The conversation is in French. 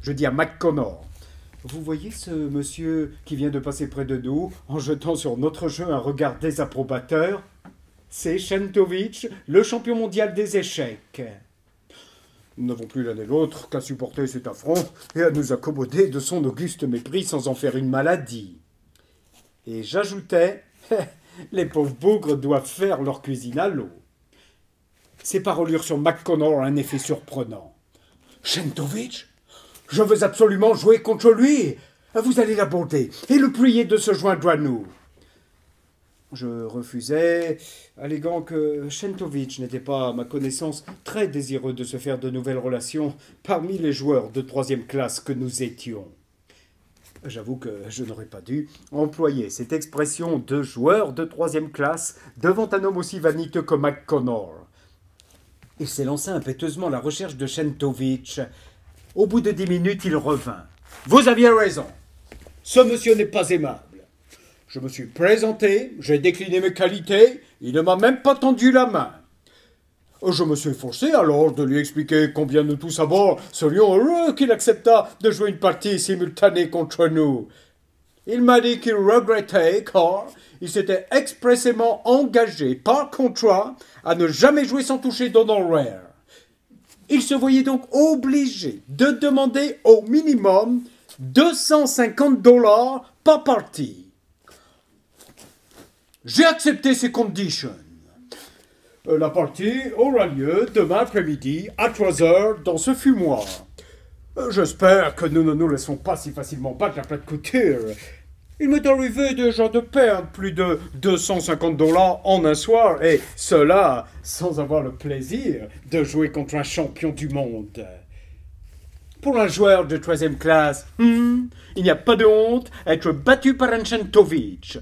Je dis à McConnor. Vous voyez ce monsieur qui vient de passer près de nous en jetant sur notre jeu un regard désapprobateur? C'est Chentovic, le champion mondial des échecs. Nous n'avons plus l'un et l'autre qu'à supporter cet affront et à nous accommoder de son auguste mépris sans en faire une maladie. Et j'ajoutais, les pauvres bougres doivent faire leur cuisine à l'eau. Ces paroles eurent sur McConnor un effet surprenant. Chentovic? Je veux absolument jouer contre lui. Vous allez l'aborder et le prier de se joindre à nous. Je refusais, alléguant que Chentovic n'était pas, à ma connaissance, très désireux de se faire de nouvelles relations parmi les joueurs de troisième classe que nous étions. J'avoue que je n'aurais pas dû employer cette expression de joueur de troisième classe devant un homme aussi vaniteux que McConnor. Il s'élança impétueusement à la recherche de Chentovic. Au bout de 10 minutes, il revint. « Vous aviez raison. Ce monsieur n'est pas aimable. Je me suis présenté, j'ai décliné mes qualités, il ne m'a même pas tendu la main. Je me suis forcé alors de lui expliquer combien nous tous à bord serions heureux qu'il acceptât de jouer une partie simultanée contre nous. Il m'a dit qu'il regrettait car il s'était expressément engagé par contrat à ne jamais jouer sans toucher d'honoraires. Il se voyait donc obligé de demander au minimum $250 par partie. J'ai accepté ces conditions. La partie aura lieu demain après-midi à 3 heures dans ce fumoir. J'espère que nous ne nous laissons pas si facilement battre la plate couture. Il m'est arrivé déjà de perdre plus de $250 en un soir, et cela sans avoir le plaisir de jouer contre un champion du monde. Pour un joueur de troisième classe, il n'y a pas de honte à être battu par un Chentovic.